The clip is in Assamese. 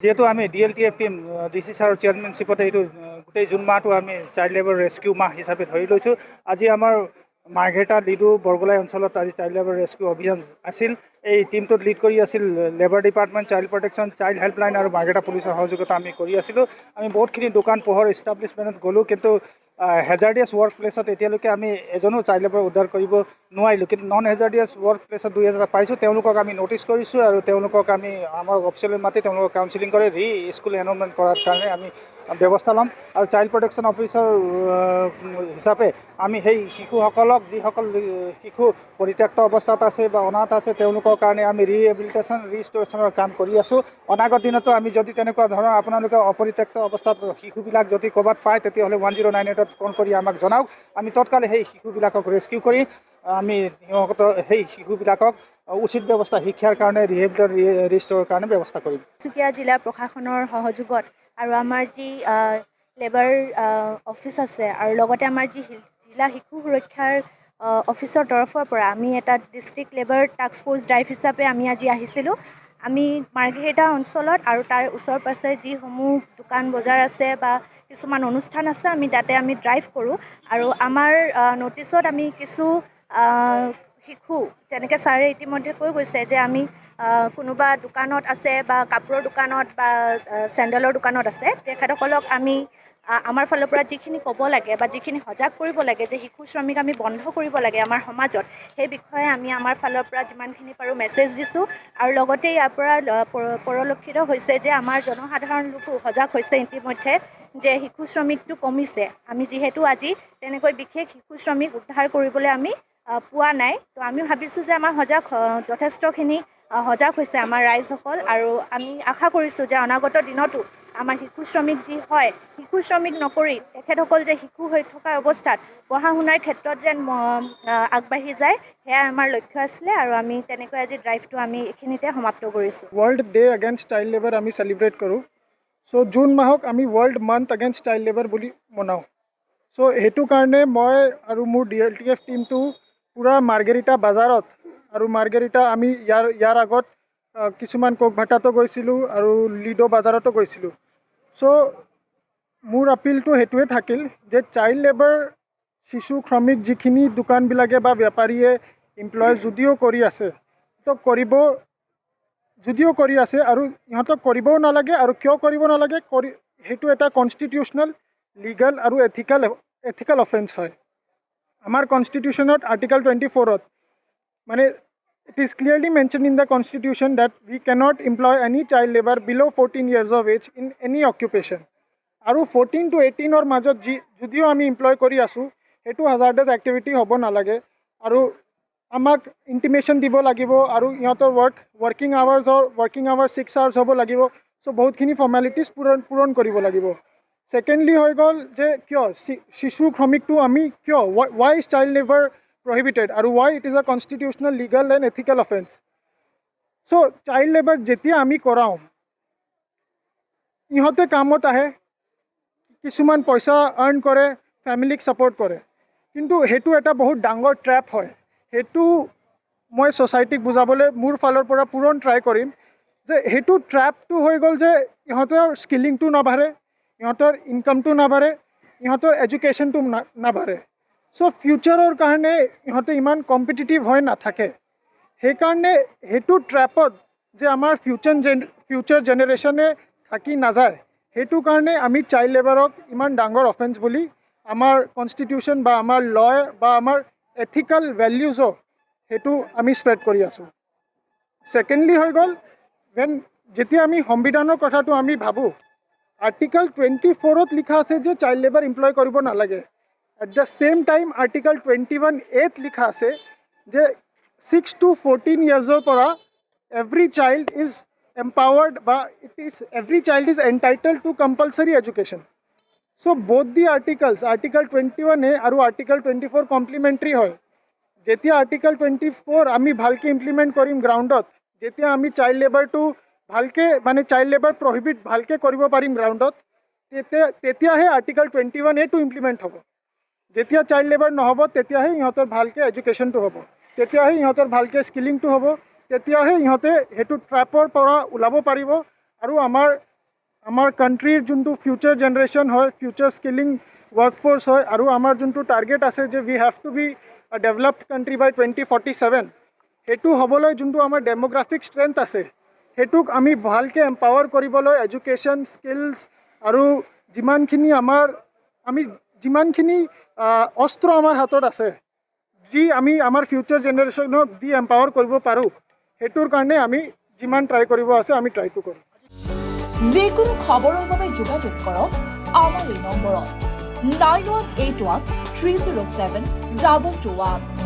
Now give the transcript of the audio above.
যেহেতু আমি DLTF টিম DC ছাৰৰ চেয়াৰমেনশ্বিপতে এইটো গোটেই জুন মাহটো আমি চাইল্ড লেবাৰ ৰেস্কিউ মাহ হিচাপে ধৰি লৈছোঁ। আজি আমাৰ মাৰ্ঘেটা লিডু বৰগোলাই অঞ্চলত আজি চাইল্ড লেবাৰ ৰেস্কিউ অভিযান আছিল। এই টিমটোত লিড কৰি আছিল labour department, child protection, child helpline আৰু মাৰ্ঘেটা পুলিচৰ সহযোগিতা আমি কৰি আছিলোঁ। আমি বহুতখিনি দোকান পোহৰ ইষ্টাব্লিছমেণ্টত গ'লোঁ, কিন্তু হেজাৰ্ডিয়াছ ৱৰ্ক প্লেছত এতিয়ালৈকে আমি এজনো চাইল্ড লেবাৰ উদ্ধাৰ কৰিব নোৱাৰিলোঁ। কিন্তু নন হেজাৰ্ডিয়াছ ৱৰ্ক প্লেছত 2-এজনক পাইছোঁ। তেওঁলোকক আমি ন'টিছ কৰিছোঁ আৰু তেওঁলোকক আমি আমাৰ অফিচলৈ মাতি তেওঁলোকক কাউন্সিলিং কৰি স্কুল এনৰলমেণ্ট কৰাৰ কাৰণে আমি ব্যৱস্থা ল'ম। আৰু চাইল্ড প্ৰটেকশ্যন অফিচাৰ হিচাপে আমি সেই শিশুসকলক, যিসকল শিশু পৰিত্যক্ত অৱস্থাত আছে বা অনাথ আছে, তেওঁলোকৰ কাৰণে আমি ৰিহেবিলিটেশ্যন, ৰিষ্ট'ৰেশ্যনৰ কাম কৰি আছোঁ। অনাগত দিনতো আমি যদি তেনেকুৱা ধৰণৰ আপোনালোকে অপৰিত্যক্ত অৱস্থাত শিশুবিলাক যদি ক'ৰবাত পায়, তেতিয়াহ'লে 1098ত ফোন কৰি আমাক জনাওক। আমি তৎকালে সেই শিশুবিলাকক ৰেস্কিউ কৰি আমি সিহঁতৰ সেই শিশুবিলাকক উচিত ব্যৱস্থা, শিক্ষাৰ কাৰণে, ৰিষ্ট'ৰৰ কাৰণে ব্যৱস্থা কৰিম। তিনিচুকীয়া জিলা প্ৰশাসনৰ সহযোগত আৰু আমাৰ যি লেবাৰ অফিচ আছে আৰু লগতে আমাৰ যি জিলা শিশু সুৰক্ষাৰ অফিচৰ তৰফৰ পৰা আমি এটা district labour task force drive হিচাপে আমি আজি আহিছিলোঁ। আমি মাৰ্ঘেৰিটা অঞ্চলত আৰু তাৰ ওচৰ পাছৰে যিসমূহ দোকান বজাৰ আছে বা কিছুমান অনুষ্ঠান আছে, আমি তাতে আমি ড্ৰাইভ কৰোঁ। আৰু আমাৰ ন'টিছত আমি কিছু শিশু, যেনেকৈ ছাৰে ইতিমধ্যে কৈ গৈছে যে আমি কোনোবা দোকানত আছে বা কাপোৰৰ দোকানত বা চেণ্ডেলৰ দোকানত আছে, তেখেতসকলক আমি আমাৰ ফালৰ পৰা যিখিনি ক'ব লাগে বা যিখিনি সজাগ কৰিব লাগে যে শিশু শ্ৰমিক আমি বন্ধ কৰিব লাগে আমাৰ সমাজত, সেই বিষয়ে আমি আমাৰ ফালৰ পৰা যিমানখিনি পাৰোঁ মেছেজ দিছোঁ। আৰু লগতে ইয়াৰ পৰা পৰিলক্ষিত হৈছে যে আমাৰ জনসাধাৰণ লোকো সজাগ হৈছে ইতিমধ্যে যে শিশু শ্ৰমিকটো কমিছে। আমি যিহেতু আজি তেনেকৈ বিশেষ শিশু শ্ৰমিক উদ্ধাৰ কৰিবলৈ আমি পোৱা নাই, তো আমি ভাবিছোঁ যে আমাৰ যথেষ্টখিনি সজাগ হৈছে আমাৰ ৰাইজসকল। আৰু আমি আশা কৰিছোঁ যে অনাগত দিনতো আমাৰ শিশু শ্ৰমিক যি হয়, শিশু শ্ৰমিক নকৰি তেখেতসকল যে শিশু হৈ থকা অৱস্থাত পঢ়া শুনাৰ ক্ষেত্ৰত যেন আগবাঢ়ি যায়, সেয়া আমাৰ লক্ষ্য আছিলে। আৰু আমি তেনেকৈ আজি ড্ৰাইভটো আমি এইখিনিতে সমাপ্ত কৰিছোঁ। World day against child labour আমি চেলিব্ৰেট কৰোঁ। চ' জুন মাহক আমি world month against child labour বুলি মনাওঁ। চ' সেইটো কাৰণে মই আৰু মোৰ DLTF টিমটো পূৰা মাৰ্ঘেৰিটা বাজাৰত আৰু মাৰ্ঘেৰিটা আমি ইয়াৰ আগত কিছুমান কোকভাটাতো গৈছিলোঁ আৰু লিডো বাজাৰতো গৈছিলোঁ। চ' মোৰ আপিলটো সেইটোৱে থাকিল যে চাইল্ড লেবাৰ, শিশু শ্ৰমিক যিখিনি দোকানবিলাকে বা বেপাৰীয়ে এমপ্লয় যদিও কৰি আছে, তো যদিও কৰি আছে আৰু ইহঁতক কৰিবও নালাগে। আৰু কিয় কৰিব নালাগে, সেইটো এটা কনষ্টিটিউচনেল, লিগেল আৰু এথিকেল অফেন্স হয়। আমাৰ কনষ্টিটিউশ্যনত আৰ্টিকল 24ত মানে it is clearly mentioned in the constitution that we cannot employ any child labor below 14 years of age in any occupation. আৰু 14 to 18ৰ মাজত যদিও আমি এমপ্লয় কৰি আছোঁ, সেইটো হাজাৰ্ডাছ এক্টিভিটি হ'ব নালাগে। আৰু আমাক ইণ্টিমেশ্যন দিব লাগিব আৰু ইহঁতৰ ৱৰ্কিং আৱাৰ্ছ 6 hours হ'ব লাগিব। চ' বহুতখিনি ফৰ্মেলিটিজ পূৰণ কৰিব লাগিব। ছেকেণ্ডলি হৈ গ'ল যে কিয় শিশু শ্ৰমিকটো আমি কিয় why is child labor prohibited আৰু why it is a constitutional, legal and ethical offense. So child labor যেতিয়া আমি কৰাওঁ, ইহঁতে কামত আহে, কিছুমান পইচা আৰ্ণ কৰে, ফেমিলিক ছাপোৰ্ট কৰে, কিন্তু সেইটো এটা বহুত ডাঙৰ ট্ৰেপ হয়। সেইটো মই ছ'চাইটিক বুজাবলৈ মোৰ ফালৰ পৰা পূৰণ ট্ৰাই কৰিম যে সেইটো ট্ৰেপটো হৈ গ'ল যে ইহঁতৰ স্কিলিংটো নাবাঢ়ে, ইহঁতৰ ইনকামটো নাবাঢ়ে, ইহঁতৰ এডুকেশ্যনটো নাবাঢ়ে। চ' ফিউচাৰৰ কাৰণে ইহঁতে ইমান কম্পিটিটিভ হৈ নাথাকে। সেইকাৰণে সেইটো ট্ৰেপত যে আমাৰ ফিউচাৰ জেনেৰেশ্যনে থাকি নাযায়, সেইটো কাৰণে আমি চাইল্ড লেবাৰক ইমান ডাঙৰ অফেন্স বুলি আমাৰ কনষ্টিটিউশ্যন বা আমাৰ লয় বা আমাৰ এথিকেল ভেলিউজো সেইটো আমি স্প্ৰেড কৰি আছোঁ। ছেকেণ্ডলি হৈ গ'ল যেতিয়া আমি সংবিধানৰ কথাটো আমি ভাবোঁ, আৰ্টিকল 24ত লিখা আছে যে চাইল্ড লেবাৰ এমপ্লয় কৰিব নালাগে। At the same time article 21A লিখা আছে যে 6 to 14 yearsৰ পৰা এভৰি চাইল্ড ইজ এম্পাৱাৰ্ড বা every child is entitled to compulsory education. So' both the articles, article 21A আৰু আৰ্টিকল 24 কমপ্লিমেণ্টাৰী হয়। যেতিয়া আৰ্টিকল 24 আমি ভালকৈ ইমপ্লিমেণ্ট কৰিম গ্ৰাউণ্ডত, যেতিয়া আমি চাইল্ড লেবাৰটো ভালকৈ চাইল্ড লেবাৰ প্ৰহিবিট ভালকৈ কৰিব পাৰিম গ্ৰাউণ্ডত, তেতিয়াহে আৰ্টিকল 21A ইমপ্লিমেণ্ট হ'ব। যেতিয়া চাইল্ড লেবাৰ নহ'ব, তেতিয়াহে ইহঁতৰ ভালকৈ এডুকেশ্যনটো হ'ব, তেতিয়াহে ইহঁতৰ ভালকৈ স্কিলিংটো হ'ব, তেতিয়াহে ইহঁতে সেইটো ট্ৰেপৰ পৰা ওলাব পাৰিব আৰু আমাৰ আমাৰ কাণ্ট্ৰিৰ যোনটো ফিউচাৰ জেনেৰেশ্যন হয় ফিউচাৰ স্কিলিং ৱৰ্কফ'ৰ্চ হয় আৰু আমাৰ যোনটো টাৰ্গেট আছে যে we have to be a developed country by 2047 সেইটো হ'বলৈ যোনটো আমাৰ ডেম'গ্ৰাফিক ষ্ট্ৰেংথ আছে সেইটোক আমি ভালকৈ এম্পাৱাৰ কৰিবলৈ এডুকেশ্যন স্কিলছ আৰু যিমানখিনি অস্ত্ৰ আমাৰ হাতত আছে যি আমি আমাৰ ফিউচাৰ জেনেৰেশ্যনক দি এম্পাৱাৰ কৰিব পাৰোঁ সেইটোৰ কাৰণে আমি যিমান ট্ৰাই কৰিব আছে আমি ট্ৰাইটো কৰোঁ যিকোনো খবৰৰ বাবে যোগাযোগ কৰক আমাৰ এই নম্বৰত 9181 307 2221